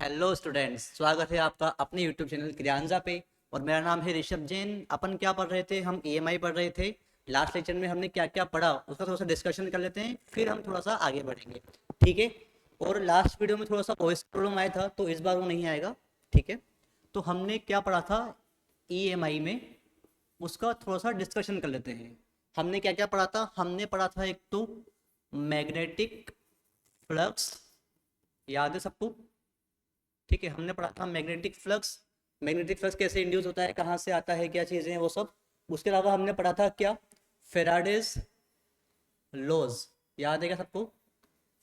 Hello students, स्वागत है आपका अपने यूट्यूब चैनल क्रियांजा पे। और मेरा नाम है ऋषभ जैन। अपन क्या पढ़ रहे थे? हम ईएमआई पढ़ रहे थे। लास्ट लेक्चर में हमने क्या क्या पढ़ा उसका थोड़ा सा डिस्कशन कर लेते हैं, फिर हम थोड़ा सा आगे बढ़ेंगे। ठीक है। और लास्ट वीडियो में थोड़ा सा वॉइस प्रॉब्लम आया था, तो इस बार वो नहीं आएगा। ठीक है। तो हमने क्या पढ़ा था ईएमआई में, उसका थोड़ा सा डिस्कशन कर लेते हैं। हमने क्या क्या पढ़ा था? हमने पढ़ा था एक तो मैग्नेटिक फ्लक्स, याद है सबको? ठीक है, हमने पढ़ा था मैग्नेटिक फ्लक्स। मैग्नेटिक फ्लक्स कैसे इंड्यूस होता है, कहाँ से आता है, क्या चीज़ें हैं वो सब। उसके अलावा हमने पढ़ा था क्या? फेराडेज लॉज, याद है क्या सबको?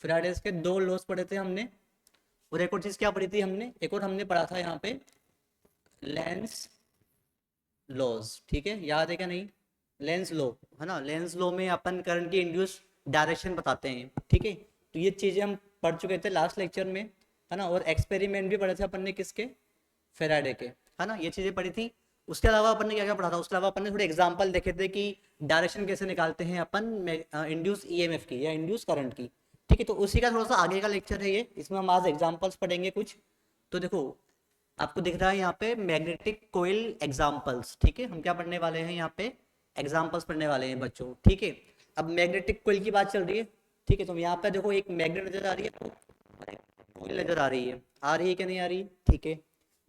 फेराडेज के दो लॉज पढ़े थे हमने। और एक और चीज़ क्या पढ़ी थी हमने? एक और हमने पढ़ा था यहाँ पे लेंस लॉज। ठीक है, याद है क्या? नहीं, लेंस लॉ है ना। लेंस लॉ में अपन करंट की इंड्यूस डायरेक्शन बताते हैं। ठीक है, तो ये चीज़ें हम पढ़ चुके थे लास्ट लेक्चर में, है ना। और एक्सपेरिमेंट भी पढ़े थे अपन ने, किसके? फेराडे के, है ना। ये चीज़ें पढ़ी थी। उसके अलावा अपन ने क्या क्या पढ़ा था? उसके अलावा अपन ने थोड़े एग्जांपल देखे थे कि डायरेक्शन कैसे निकालते हैं अपन इंड्यूस ईएमएफ की या इंड्यूस करंट की। ठीक है, तो उसी का थोड़ा सा आगे का लेक्चर है ये। इसमें हम आज एग्जांपल्स पढ़ेंगे कुछ। तो देखो, आपको दिख रहा है यहाँ पे मैग्नेटिक कोयल एग्जाम्पल्स। ठीक है, हम क्या पढ़ने वाले हैं यहाँ पे? एग्जाम्पल्स पढ़ने वाले हैं बच्चों। ठीक है, अब मैग्नेटिक कोयल की बात चल रही है। ठीक है, तो यहाँ पे देखो एक मैग्नेट नजर आ रही है, कोयल नजर आ रही है क्या नहीं आ रही? ठीक है,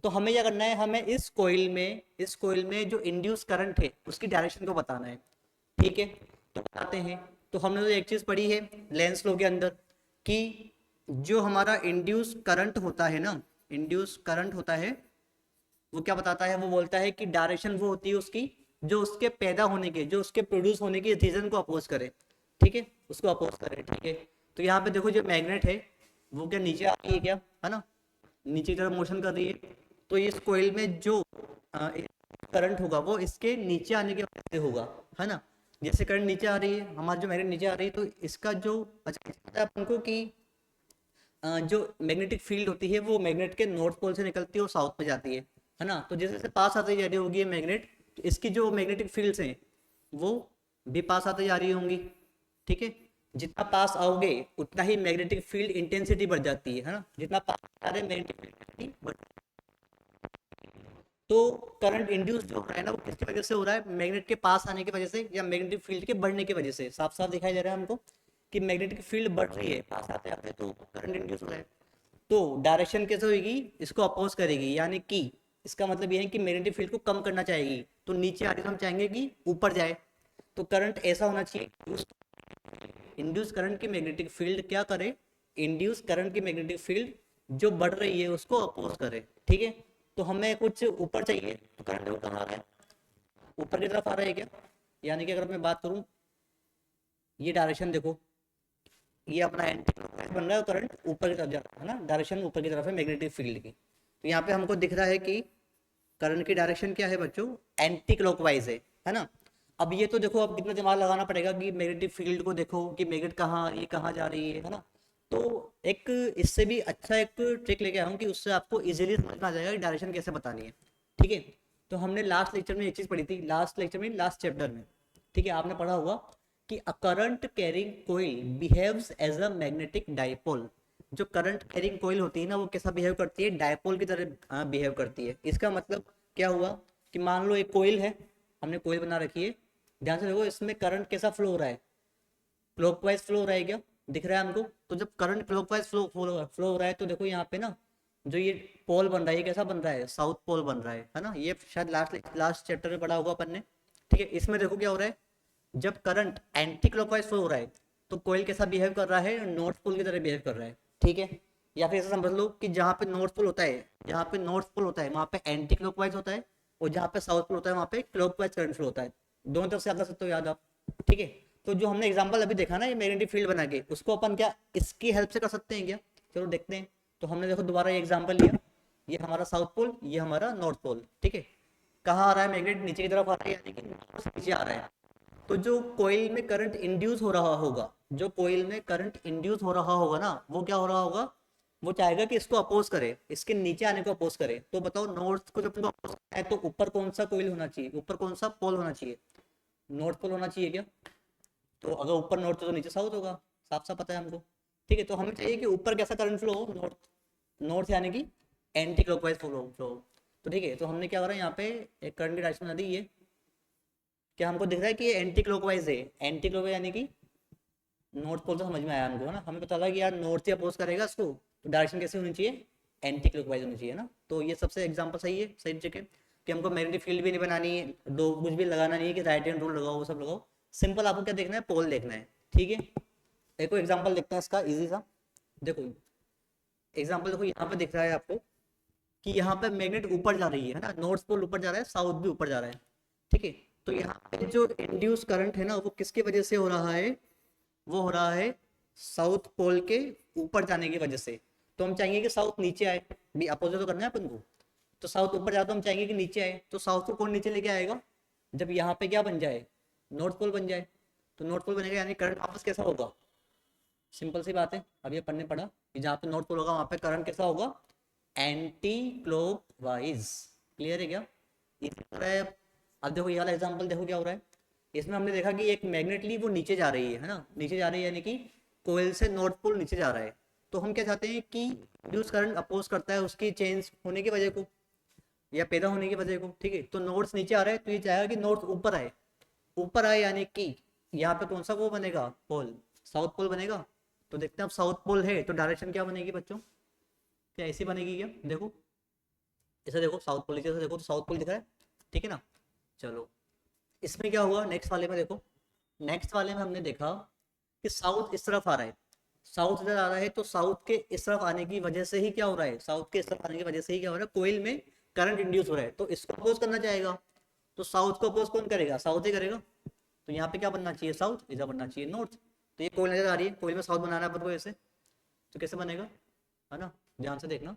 तो हमें क्या करना है? हमें इस कोयल में जो इंड्यूस करंट है उसकी डायरेक्शन को बताना है। ठीक है, तो बताते हैं। तो हमने तो एक चीज पढ़ी है लेंस लॉ के अंदर कि जो हमारा इंड्यूस करंट होता है ना, इंड्यूस करंट होता है, वो क्या बताता है? वो बोलता है कि डायरेक्शन वो होती है उसकी जो उसके पैदा होने के, जो उसके प्रोड्यूस होने की रीजन को अपोज करे। ठीक है, उसको अपोज करे। ठीक है, तो यहाँ पे देखो जो मैग्नेट है वो क्या नीचे आ रही है क्या, है ना? नीचे की तरफ मोशन कर रही है। तो इस कोयल में जो करंट होगा वो इसके नीचे आने की वजह से होगा, है ना। जैसे करंट नीचे आ रही है, हमारी जो मैग्नेट नीचे आ रही है, तो इसका जो, अच्छा पता है अपन को कि जो मैग्नेटिक फील्ड होती है वो मैग्नेट के नॉर्थ पोल से निकलती है और साउथ में जाती है ना। तो जैसे जैसे पास आती जा रही होगी ये मैग्नेट, तो इसकी जो मैग्नेटिक फील्ड्स हैं वो भी पास आती जा रही होंगी। ठीक है, जितना पास आओगे उतना ही मैग्नेटिक फील्ड इंटेंसिटी बढ़ जाती है ना। जितना पास आ रहे मैग्नेटिक फील्ड बढ़, तो करंट इंड्यूस जो हो रहा है ना वो किसकी वजह से हो रहा है? मैग्नेट के पास आने की वजह से या मैग्नेटिक फील्ड के बढ़ने की वजह से। साफ साफ दिखाई दे रहा है हमको कि मैग्नेटिक फील्ड बढ़ रही है पास आते आते, तो करंट इंड्यूस हो रहा है। तो डायरेक्शन कैसे होगी? इसको अपोज करेगी, यानी कि इसका मतलब ये है कि मैग्नेटिक फील्ड को कम करना चाहेगी। तो नीचे आ रही तो हम चाहेंगे कि ऊपर जाए। तो करंट ऐसा होना चाहिए, उस इंड्यूस करंट की मैग्नेटिक फील्ड क्या करे? इंड्यूस करंट की मैग्नेटिक फील्ड जो बढ़ रही है उसको अपोज करे। ठीक है, तो हमें कुछ ऊपर चाहिए, तो करंट ऊपर आ रहा है, ऊपर की तरफ आ रहा है क्या? यानी कि अगर मैं बात करूं, ये डायरेक्शन देखो, ये अपना एंटी क्लॉकवाइज बन रहा है, करंट ऊपर की तरफ जा रहा है ना, डायरेक्शन ऊपर की तरफ है मैग्नेटिक फील्ड की। तो यहाँ पे हमको दिख रहा है कि करंट की डायरेक्शन क्या है बच्चों? एंटी क्लॉकवाइज है ना। अब ये तो देखो, अब कितना दिमाग लगाना पड़ेगा कि मैग्नेटिक फील्ड को देखो कि मैग्नेट कहाँ, ये कहाँ जा रही है ना। तो एक इससे भी अच्छा एक ट्रिक लेके आया हूँ कि उससे आपको इजीली समझ में आ जाएगा कि डायरेक्शन कैसे बतानी है। ठीक है, तो हमने लास्ट लेक्चर में एक चीज पढ़ी थी, लास्ट लेक्चर में लास्ट चैप्टर में। ठीक है, आपने पढ़ा होगा कि a current carrying coil behaves as a magnetic dipole. जो करंट कैरिंग कोइल होती है ना वो कैसा बिहेव करती है? डाइपोल की तरह बिहेव करती है। इसका मतलब क्या हुआ कि मान लो एक कोइल है, हमने कोइल बना रखी है, ध्यान से देखो इसमें करंट कैसा फ्लो हो रहा है? क्लॉकवाइज फ्लो हो रहा है क्या? दिख रहा है हमको? तो जब करंट क्लॉकवाइज फ्लो हो रहा है तो देखो यहाँ पे ना जो ये पोल बन रहा है, ये कैसा बन रहा है? साउथ पोल बन रहा है ना। ये शायद लास्ट लास्ट चैप्टर में पढ़ा होगा अपन ने। ठीक है, इसमें देखो क्या हो रहा है, जब करंट एंटी क्लॉकवाइज फ्लो हो रहा है तो कोयल कैसा बिहेव कर रहा है? नॉर्थ पोल की तरह बिहेव कर रहा है। ठीक है, या फिर ऐसा समझ लो कि जहाँ पे नॉर्थ पोल होता है, जहाँ पे नॉर्थ पोल होता है वहाँ पे एंटी क्लॉकवाइज होता है, और जहाँ पे साउथ पोल होता है वहाँ पे क्लॉकवाइज करंट फ्लो होता है। दोनों तरफ से याद कर सकते हो, याद आप? ठीक है, तो जो हमने एग्जांपल अभी देखा ना ये मैग्नेटिक फील्ड बना के, उसको अपन क्या इसकी हेल्प से कर सकते हैं क्या? चलो देखते हैं। तो हमने देखो दोबारा ये एग्जांपल लिया, ये हमारा साउथ पोल, ये हमारा नॉर्थ पोल। ठीक है, कहाँ आ रहा है मैग्नेट? नीचे की तरफ आ रहा है, यानी कि नीचे आ रहा है। तो जो कोयल में करंट इंड्यूस हो रहा होगा, जो कोयल में करंट इंड्यूस हो रहा होगा ना, वो क्या हो रहा होगा? वो चाहेगा कि इसको अपोज करे, इसके नीचे आने को अपोज करे। तो बताओ नॉर्थ को जब अपोज करना है तो ऊपर कौन सा कोयल होना चाहिए? ऊपर कौन सा पोल होना चाहिए? नॉर्थ पोल होना चाहिए क्या? तो अगर ऊपर नॉर्थ है तो नीचे साउथ होगा, साफ साफ पता है हमको। ठीक है, तो हमें चाहिए कि ऊपर कैसा करंट फ्लो हो? नॉर्थ, नॉर्थ यानी कि एंटी क्लॉकवाइज फ्लो फ्लो। तो ठीक है, तो हमने क्या करा यहाँ पे, एक करंट की डायरेक्शन बना दी ये, क्या हमको दिख रहा है कि ये एंटी क्लॉकवाइज है। एंटी क्लॉकवाइज यानी कि नॉर्थ पोल तो समझ में आया हमको, है ना, हमें पता लगा कि यार नॉर्थ से अपोज करेगा इसको, तो डायरेक्शन कैसे होनी चाहिए, एंटी क्लॉकवाइज होनी चाहिए ना। तो ये सबसे एग्जांपल सही है, सही जगह कि हमको मैग्नेटिक फील्ड भी नहीं बनानी है, दो कुछ भी लगाना नहीं है कि राइट हैंड रूल लगाओ वो सब लगाओ, सिंपल आपको क्या देखना है, पोल देखना है। ठीक है, एक एग्जाम्पल देखते हैं इसका इजी सा। देखो एग्जाम्पल देखो, यहाँ पे दिख रहा है आपको कि यहाँ पे मैग्नेट ऊपर जा रही है ना, नॉर्थ पोल ऊपर जा रहा है, साउथ भी ऊपर जा रहा है। ठीक है, तो यहाँ पे जो इंड्यूस करंट है ना, वो किसकी वजह से हो रहा है, वो हो रहा है साउथ पोल के ऊपर जाने की वजह से। तो हम चाहेंगे कि साउथ नीचे आए, भी अपोजिट तो करना है अपन को। तो साउथ ऊपर जाए तो हम चाहेंगे कि नीचे आए, तो साउथ को कौन नीचे लेके आएगा, जब यहाँ पे क्या बन जाए, नॉर्थ पोल बन जाए। तो नॉर्थ पोल बनेगा यानी करंट वापस कैसा होगा, सिंपल सी बात है, अब ये पढ़ने पड़ा कि जहाँ पे नॉर्थ पोल होगा वहाँ पे करंट कैसा होगा, एंटी क्लॉकवाइज। क्लियर है क्या, इसी तरह अब देखो ये वाला एग्जांपल देखो क्या हो रहा है। इसमें हमने देखा कि एक मैग्नेटली वो नीचे जा रही है ना, नीचे जा रही है यानी कि कोयल से नॉर्थ पोल नीचे जा रहा है। तो हम क्या चाहते हैं कि इंड्यूस करंट अपोज करता है उसकी चेंज होने की वजह को, या पैदा होने की वजह को। ठीक है, तो नॉर्थ नीचे आ रहा है तो ये चाहेगा कि नॉर्थ ऊपर आए, ऊपर आए यानी कि यहाँ पे कौन सा वो बनेगा, पोल, साउथ पोल बनेगा। तो देखते हैं अब साउथ पोल है तो डायरेक्शन क्या बनेगी बच्चों, क्या ऐसी बनेगी क्या, देखो इसे देखो, साउथ पोल नीचे से देखो तो साउथ पोल दिख रहा है। ठीक है ना, चलो इसमें क्या हुआ, नेक्स्ट वाले में देखो, नेक्स्ट वाले में हमने देखा कि साउथ इस तरफ आ रहा है, साउथ इधर आ रहा है, तो साउथ के इस तरफ आने की वजह से ही क्या हो रहा है, साउथ के इस तरफ आने की वजह से ही क्या हो रहा है, कोयल में करंट इंड्यूस हो रहा है, तो इसको अपोज करना चाहेगा। तो साउथ को अपोज कौन करेगा, साउथ ही करेगा। तो यहाँ पे क्या बनना चाहिए, साउथ, इधर बनना चाहिए नॉर्थ। तो ये कोयल नजर आ रही है, कोयल में साउथ बनाना है अपन को ऐसे, तो कैसे बनेगा, है ना, ध्यान से देखना।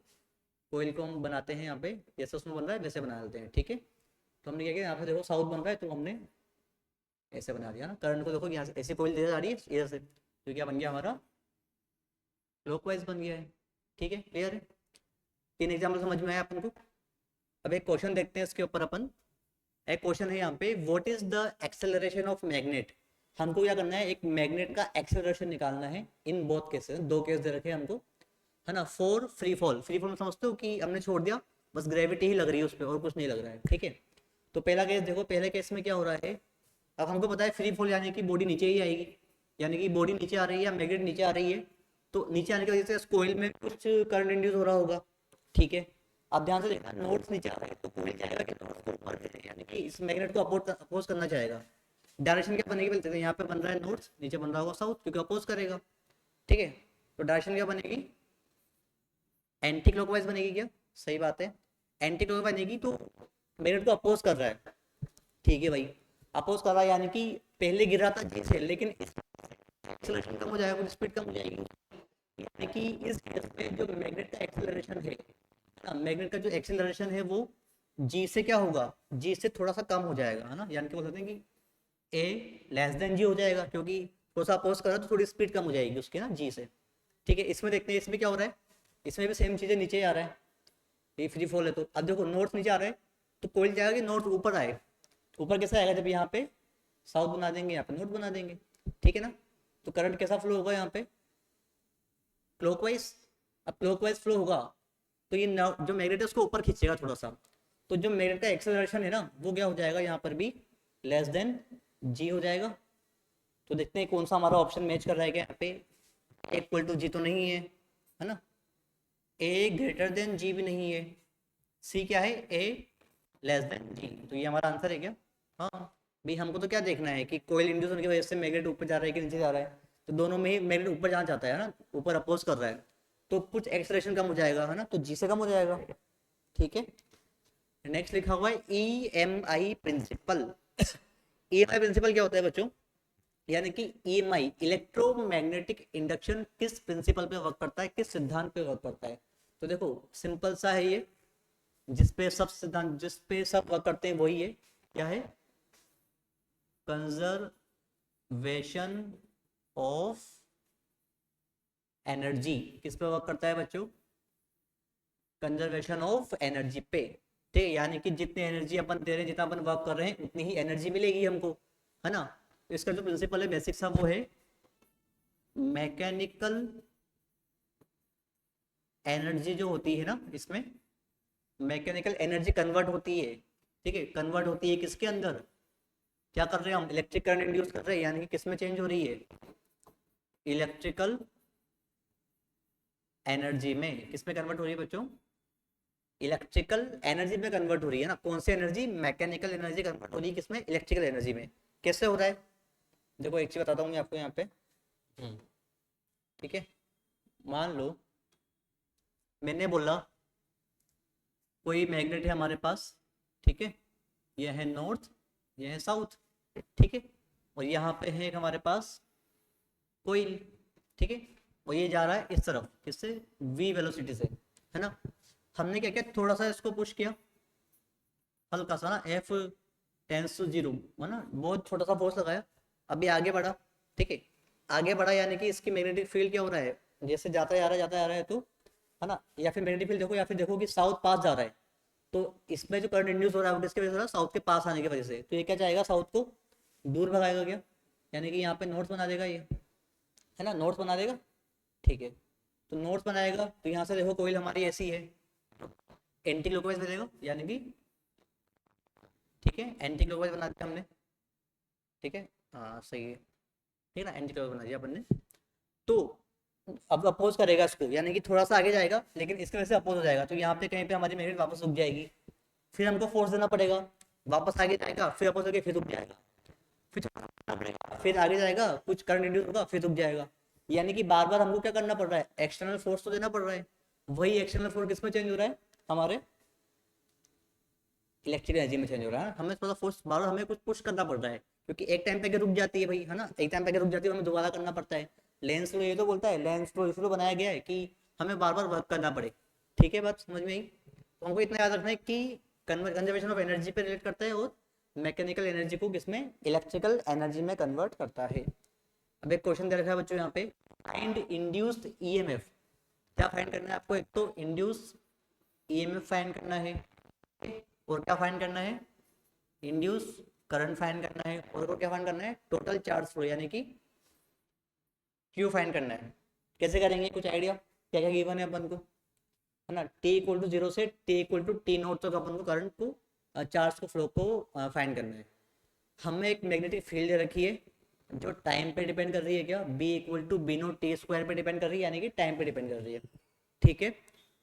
कोयल को हम बनाते हैं यहाँ पे, जैसे उसमें बन रहा है वैसे बना लेते हैं। ठीक है, तो हमने क्या किया, यहाँ पे देखो साउथ बन रहा है तो हमने ऐसे बना दिया ना, करंट को देखो यहाँ से ऐसे कोयल इधर आ रही है इधर से, तो क्या बन गया हमारा, क्लॉकवाइज बन गया है। ठीक है, क्लियर है, तीन एग्जाम्पल समझ में आया अपन को। अब एक क्वेश्चन देखते हैं इसके ऊपर अपन। एक क्वेश्चन है यहाँ पे, what is the acceleration of magnet. हमको क्या करना है, एक मैग्नेट का एक्सेलरेशन निकालना है इन बोथ केसेस, दो केस दे रखे हैं हमको, है ना, for free fall. Free fall में समझते हो कि हमने छोड़ दिया, बस ग्रेविटी ही लग रही है उस पर और कुछ नहीं लग रहा है। ठीक है, तो पहला केस देखो, पहले केस में क्या हो रहा है, अब हमको पता है फ्री फॉल यानी कि बॉडी नीचे ही आएगी, यानी कि बॉडी नीचे आ रही है या मैग्नेट नीचे आ रही है, तो नीचे आने की वजह से कोयल में कुछ करंट इंड्यूस हो रहा होगा। ठीक है, अब ध्यान से देखना, नॉर्थ नीचे आ रहा है तो कोयल जाएगा कि नॉर्थ को ऊपर है, यानी कि इस मैग्नेट को अपोज करना चाहेगा। डायरेक्शन क्या बनेगी बोलते हैं, यहाँ पे बन रहा है नॉर्थ, नीचे बन रहा होगा साउथ, क्योंकि अपोज करेगा। ठीक है, तो डायरेक्शन क्या बनेगी, एंटी क्लॉकवाइज बनेगी क्या, सही बात है, एंटी क्लॉकवाइज बनेगी, तो मैग्नेट को अपोज कर रहा है। ठीक है भाई, अपोज कर रहा है यानी कि पहले गिर रहा था जी से, लेकिन एक्सेलरेशन कम हो जाएगा, स्पीड कम हो जाएगी, यानी कि इस केस में जो मैग्नेट का एक्सेलरेशन है ना, मैग्नेट का जो एक्सेलरेशन है वो जी से क्या होगा, जी से थोड़ा सा कम हो जाएगा, है ना, यानी कि बोल सकते हैं कि ए लेस देन जी हो जाएगा, क्योंकि थोड़ा सा अपोज कर रहा है तो थोड़ी स्पीड कम हो जाएगी उसकी ना जी से। ठीक है, इसमें देखते हैं इसमें क्या हो रहा है, इसमें भी सेम चीजें, नीचे आ रहा है, ये फ्री फॉल है, तो अब देखो नॉर्थ नीचे आ रहा है, तो कोयल जाएगा कि नॉर्थ ऊपर आए, ऊपर कैसा आएगा, जब यहाँ पे साउथ बना देंगे, यहाँ पे नॉर्थ बना देंगे। ठीक है ना, तो करंट कैसा फ्लो होगा यहाँ पे, क्लॉकवाइज। अब क्लॉकवाइज फ्लो होगा तो ये जो मैग्नेट है उसको ऊपर खींचेगा थोड़ा सा, तो जो मैग्नेट का एक्सेलरेशन है ना वो क्या हो जाएगा, यहाँ पर भी लेस देन जी हो जाएगा। तो देखते हैं कौन सा हमारा ऑप्शन मैच कर रहा है, क्या यहाँ पे इक्वल टू जी तो नहीं है ना, ए ग्रेटर देन जी भी नहीं है, सी क्या है, ए लेस देन जी, तो ये हमारा आंसर है क्या। हाँ भाई, हमको तो क्या देखना है कि कोयल इंड्यूस होने की वजह से मैग्नेट ऊपर जा रहा है कि नीचे जा रहा है, तो दोनों में ही मैग्नेट ऊपर जाना चाहता है ना, ऊपर अपोज कर रहा है, तो कुछ एक्सेलरेशन कम हो जाएगा, है ना, तो जी से कम हो जाएगा। ठीक है, नेक्स्ट लिखा हुआ है ई एम आई प्रिंसिपल। ई एम आई प्रिंसिपल क्या होता है बच्चों, यानी कि ईएमआई इलेक्ट्रोमैग्नेटिक इंडक्शन किस प्रिंसिपल पे वर्क करता है, किस सिद्धांत पे वर्क करता है। तो देखो सिंपल सा है ये, जिसपे सब सिद्धांत, जिसपे सब वर्क करते हैं वही है, क्या है, कंजर्वेशन ऑफ एनर्जी। किस पे वर्क करता है बच्चों, कंजर्वेशन ऑफ एनर्जी पे। ठीक है, यानी कि जितनी एनर्जी अपन दे रहे हैं, जितना अपन वर्क कर रहे हैं उतनी ही एनर्जी मिलेगी हमको, है ना। तो इसका जो प्रिंसिपल है बेसिक सा वो है मैकेनिकल एनर्जी जो होती है ना इसमें, मैकेनिकल एनर्जी कन्वर्ट होती है, ठीक है, कन्वर्ट होती है किसके अंदर, क्या कर रहे हैं हम, इलेक्ट्रिक करंट इंड्यूस कर रहे हैं, यानी कि किस में चेंज हो रही है, इलेक्ट्रिकल एनर्जी में। किस में कन्वर्ट हो रही है बच्चों, इलेक्ट्रिकल एनर्जी में कन्वर्ट हो रही है ना। कौन सी एनर्जी, मैकेनिकल एनर्जी कन्वर्ट हो रही है किसमें, इलेक्ट्रिकल एनर्जी में। कैसे हो रहा है, देखो एक चीज बताता हूँ मैं आपको यहाँ पे। ठीक है, मान लो मैंने बोला कोई मैग्नेट है हमारे पास, ठीक है, यह है नॉर्थ, यह है साउथ, ठीक है, और यहाँ पे है एक हमारे पास कोयल, ठीक है, और ये जा रहा है इस तरफ, किससे, v वेलोसिटी से, है ना। हमने क्या किया, थोड़ा सा इसको पुश किया, हल्का सा ना, f टेंस टू 0, है ना, बहुत छोटा सा फोर्स लगाया, अभी आगे बढ़ा, ठीक है, आगे बढ़ा यानी कि इसकी मैग्नेटिक फील्ड क्या हो रहा है, जैसे जाता जा रहा है, जाता जा रहा है, तो है ना, या फिर मैग्नेटिक फील्ड देखो, या फिर देखो कि साउथ पास जा रहा है, तो इसमें जो करंट इंड्यूस हो रहा है वो किसके वजह से हो रहा है, साउथ के पास आने की वजह से, तो ये क्या चाहेगा, साउथ को दूर भगाएगा क्या, यानी कि यहाँ पे नॉर्थ बना देगा ये, है ना, नॉर्थ बना देगा, ठीक है, तो नॉर्थ बनाएगा, तो यहाँ से देखो कोयल हमारी ऐसी है, एंटी क्लॉकवाइज बनेगा, यानी कि ठीक है, एंटी क्लॉकवाइज बना दिया हमने, ठीक है, हाँ सही है, ठीक है ना, एंटी क्लॉकवाइज बना दिया अपन ने। तो अब अपोज करेगा इसको, यानी कि थोड़ा सा आगे जाएगा, लेकिन इसकी वजह से अपोज हो जाएगा, तो यहाँ पे कहीं पे हमारी मैग्नेट वापस रुक जाएगी, फिर हमको फोर्स देना पड़ेगा, वापस आगे जाएगा, फिर अपोज करके फिर रुक जाएगा, फिर चलाना पड़ेगा, फिर आगे जाएगा, कुछ करंट इंड्यूस होगा, फिर रुक जाएगा, यानी कि बार बार हमको क्या करना पड़ रहा है, एक्सटर्नल फोर्स तो देना पड़ रहा है। वही एक्सटर्नल फोर्स किस में चेंज हो रहा है, हमारे इलेक्ट्रिक एनर्जी में चेंज हो रहा है। हमें थोड़ा फोर्स बार हमें कुछ पुश करना पड़ रहा है, क्योंकि एक टाइम पे अगर रुक जाती है भाई, है ना, एक टाइम पे अगर रुक जाती है हमें दोबारा करना पड़ता है। लेंस लो ये तो बोलता है, लेंस लो इसलिए बनाया गया है कि हमें बार बार वर्क करना पड़े, ठीक है, बात समझ में आई। तो हमको इतना याद रखना है कि कंजर्वेशन ऑफ एनर्जी पे रिलेट करता है, और मैकेनिकल एनर्जी को किसमें, इलेक्ट्रिकल एनर्जी में कन्वर्ट करता है। अब एक क्वेश्चन दे रखा है बच्चों यहाँ पे, फाइंड इंड्यूस्ड ईएमएफ। क्या फाइंड करना है आपको, एक तो इंड्यूस ईएमएफ फाइंड करना है, और क्या फाइंड करना है, इंड्यूस करंट फाइंड करना है, और क्या फाइंड करना है, टोटल चार्ज फ्लो यानी कि क्यू फाइंड करना है। कैसे करेंगे, कुछ आइडिया, क्या क्या गिवन है अपन को, है ना, t इक्वल टू 0 से t equal to T naught तक अपन को करंट को, चार्ज को, फ्लो को फाइंड करना है। हमें एक मैग्नेटिक फील्ड रखी है जो टाइम पे डिपेंड कर रही है, क्या, b equal to B naught T square पे डिपेंड कर रही है, यानी कि टाइम पे डिपेंड कर रही है, ठीक है।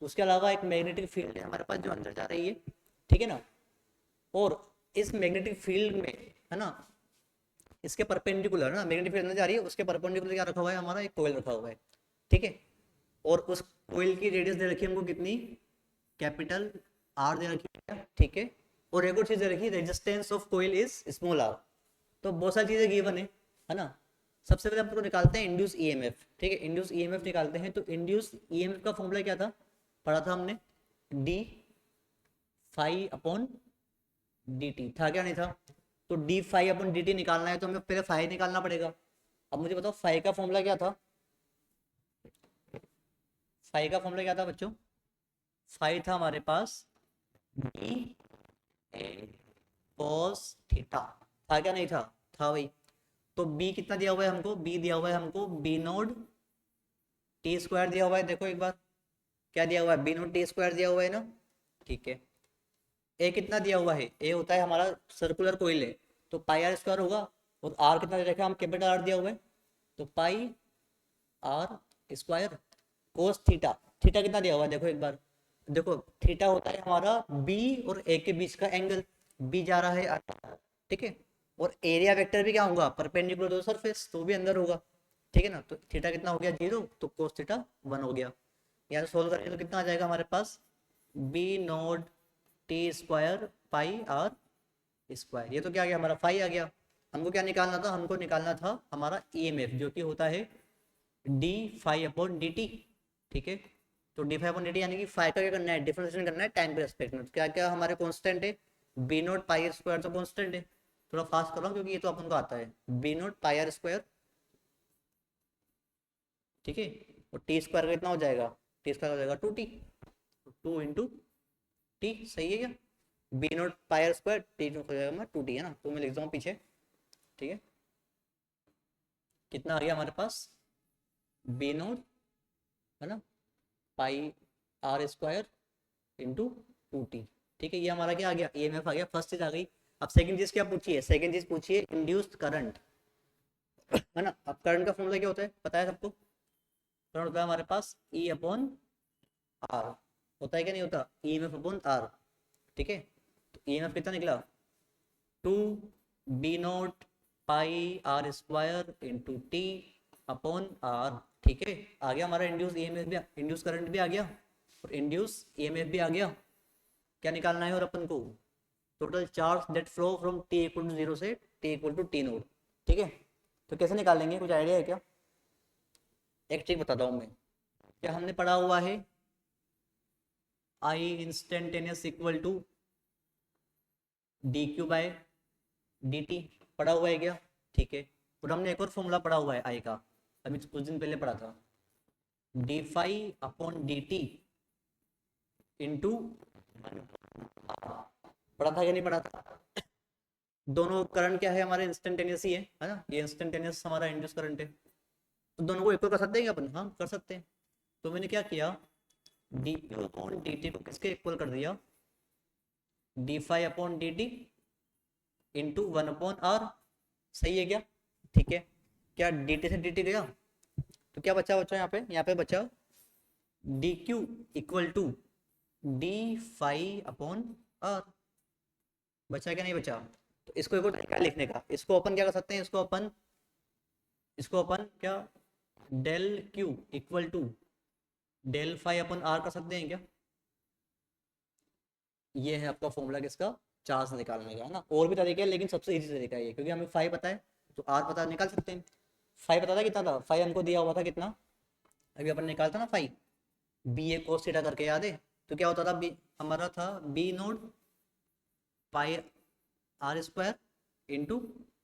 उसके अलावा एक मैग्नेटिक फील्ड है हमारे पास जो अंदर जा रही है, ठीक है ना, और इस मैग्नेटिक फील्ड में, है ना, इसके परपेंडिकुलर ना मैग्नेटिक फील्ड अंदर जा रही है, उसके परपेंडिकुलर क्या रखा हुआ है, हमारा एक कोयल रखा हुआ है, ठीक है, और उस कोयल की रेडियस दे रखी है हमको कितनी, कैपिटल आर दे रखी है, ठीक है, और एक और चीज दे रखी है, resistance of coil is small R. तो बहुत सारी चीजें गिवन है ना। सबसे पहले हम तो निकालते हैं इंड्यूस ईएमएफ, ठीक है, इंड्यूस ईएमएफ निकालते हैं। तो इंड्यूस ईएमएफ का फॉर्मूला क्या था, पढ़ा था हमने, D phi upon D T, था क्या नहीं था। तो D phi upon D T निकालना है तो हमें पहले फाई निकालना पड़ेगा। अब मुझे बताओ फाई का फॉर्मूला क्या था, फाई का फॉर्मूला क्या था बच्चों, फाई था हमारे पास डी ए कॉस थीटा, था क्या नहीं था, था भाई। तो बी कितना दिया हुआ है हमको, बी दिया हुआ है हमको बी नोड टी स्क्वायर दिया हुआ है, देखो एक बार क्या दिया हुआ है, बी नोड टी स्क्वायर दिया हुआ है ना, ठीक है। ए कितना दिया हुआ है, ए होता है हमारा सर्कुलर कोइल है, तो पाई आर स्क्वायर होगा, और आर कितना दे रखा है, हम कैपिटल आर दिया हुआ है, तो pi R square cos theta, theta कितना दिया हुआ है देखो एक बार, देखो थीटा होता है हमारा बी और ए के बीच का एंगल, बी जा रहा है, ठीक है, और एरिया वेक्टर भी क्या होगा, परपेंडिकुलर टू सरफेस, तो भी अंदर होगा, ठीक है ना। तो थीटा कितना हो गया 0, तो कोस थीटा 1 हो गया। यहाँ से सोल्व करेंगे तो कितना आ जाएगा हमारे पास, B naught T square pi R square, ये तो क्या आ गया हमारा फाई आ गया। हमको क्या निकालना था, हमको निकालना था हमारा ईएमएफ जो कि होता है D phi upon D T, ठीक है। तो D phi upon D T यानी कि फाई का क्या करना है, डिफरेंशिएशन करना है टाइम के रेस्पेक्ट में। क्या क्या हमारे कांस्टेंट है, बी नोट पाई स्क्वायर तो कांस्टेंट है, थोड़ा फास्ट कर रहा हूँ क्योंकि ये तो अपन को आता है, B naught pi R square, ठीक है, और टी स्क्वायर का कितना हो जाएगा, टी स्क्वायर हो जाएगा 2t, 2 इंटू टी, सही है क्या, B naught pi R square T हो जाएगा 2t, है ना, तो मैं लिख दूँ पीछे, ठीक है। कितना आ गया हमारे पास, बी नोट, है ना, pi R square into two T. ठीक है, ये हमारा क्या आ गया, ईएमएफ आ गया, फर्स्ट चीज आ गई। अब सेकंड चीज क्या पूछी है, सेकंड चीज पूछी है इंड्यूस्ड करंट, है ना। अब करंट का फॉर्मूला क्या होता है, पता है सबको। करंट होता है हमारे पास ई अपॉन आर, होता है क्या नहीं होता, ईएमएफ अपॉन आर। ठीक है, तो ईएमएफ कितना निकला, 2 b0 pi R square into T upon R. ठीक है, आ गया हमारा इंड्यूस ईएमएफ भी, इंड्यूस करंट भी आ गया और इंड्यूस ईएमएफ भी आ गया। क्या निकालना है और अपन को, total charge that flow from T equal to 0 से T equal to T naught. ठीक है, तो कैसे निकालेंगे, कुछ आइडिया है क्या। एक ट्रिक बताता हूँ मैं, क्या हमने पढ़ा हुआ है I instantaneous equal to D Q by D T, पढ़ा हुआ है क्या। ठीक है, और हमने एक और फॉर्मूला पढ़ा हुआ है आई का, अभी कुछ दिन पहले पढ़ा था, D phi upon D T into, पढ़ा था या नहीं पढ़ा था। दोनों करंट क्या है हमारे, इंस्टेंटेनियस ही है ना, ये इंस्टेंटेनियस हमारा इंड्यूस करंट है, तो दोनों को इक्वल कर सकते हैं क्या अपन, हाँ कर सकते हैं। तो मैंने क्या किया, D Q upon D T को किसके इक्वल कर दिया, D phi upon D T into 1/r, सही है क्या। ठीक है, क्या डी टी से डी टी गया, तो क्या बचा बच्चा यहाँ पे बचा D Q equal to D phi upon R, बचा क्या नहीं बचा। तो इसको एक और तरीका है लिखने का, इसको अपन क्या कर सकते हैं, इसको अपन क्या, del Q equal to del phi upon R कर सकते हैं क्या। ये है आपका फॉर्मूला किसका, चार्ज निकालने का, है ना। और भी तरीके हैं लेकिन सबसे इजी तरीका है ये, क्योंकि हमें फाई पता है तो आर पता निकाल सकते हैं। फाई पता था कितना था, फाई हमको दिया हुआ था कितना, अभी अपन निकालता ना फाई, बी ए कोस थीटा करके, याद है। तो क्या होता था, बी हमारा था B naught pi R square into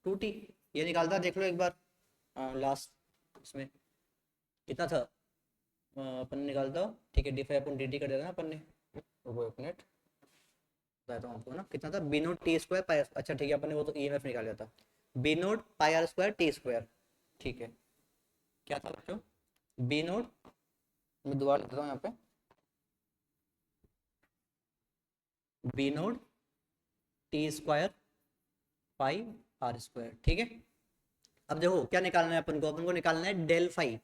2t, ये निकालता, देख लो एक बार लास्ट इसमें कितना था, अपन ने निकालता। ठीक है, डी फाई अपन डी टी कर देता ना अपन ने, वो एक मिनट बताता हूँ आपको ना, कितना था, B naught T square pi, अच्छा ठीक है, अपन ने वो तो ई एम एफ निकाल लिया था, B naught pi R square T square. ठीक है, क्या था बच्चों, बी नोट, मैं दोबारा लिखता हूँ यहाँ पे, B naught T square pi R square. ठीक है, अब देखो क्या निकालना है अपन को, अपन को निकालना है डेल फाई।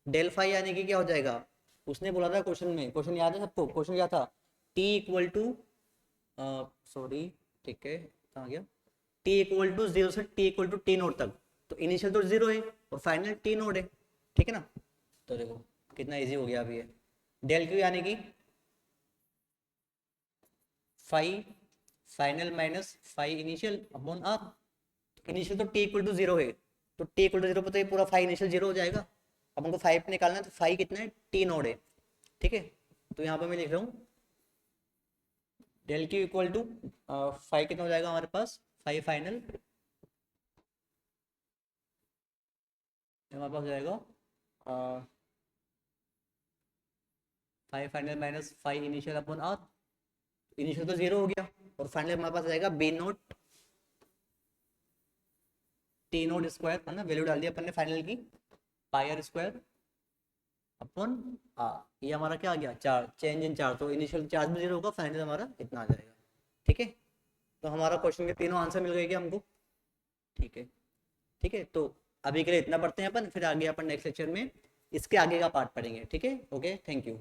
डेल फाई यानी कि क्या हो जाएगा, उसने बोला था क्वेश्चन में, क्वेश्चन याद है सबको, क्वेश्चन क्या था, टी इक्वल टू, सॉरी ठीक है कहाँ गया, टी इक्वल टू 0 से T equal to T naught तक, तो इनिशियल तो 0 है और फाइनल टी नोड है। ठीक है ना, तो देखो कितना इजी हो गया अभी ये, डेल क्यू यानी कि phi final minus phi initial upon R, initial तो टी इक्वल टू 0 है, तो टी इक्वल टू 0 पर तो ये पूरा फाई इनिशियल 0 हो जाएगा। अब हमको 5 निकालना है, तो फाई कितना है, टी नोड है। ठीक है, तो यहाँ पर मैं लिख रहा हूँ del Q equal to phi कितना हो जाएगा हमारे पास, फाई फाइनल, हमारे पास हो जाएगा phi final minus phi initial upon R, initial तो 0 हो गया और फाइनल हमारे पास जाएगा B naught T naught square, है ना, वैल्यू डाल दिया अपन ने फाइनल की, pi R square upon R. ये हमारा क्या आ गया, चार्ज, चेंज इन चार्ज, तो इनिशियल चार्ज भी 0 होगा, फाइनल हमारा इतना आ जाएगा। ठीक है, तो हमारा क्वेश्चन के तीनों आंसर मिल गए क्या हमको। ठीक है, ठीक है, तो अभी के लिए इतना पढ़ते हैं अपन, फिर आगे अपन नेक्स्ट लेक्चर में इसके आगे का पार्ट पढ़ेंगे। ठीक है, ओके, थैंक यू।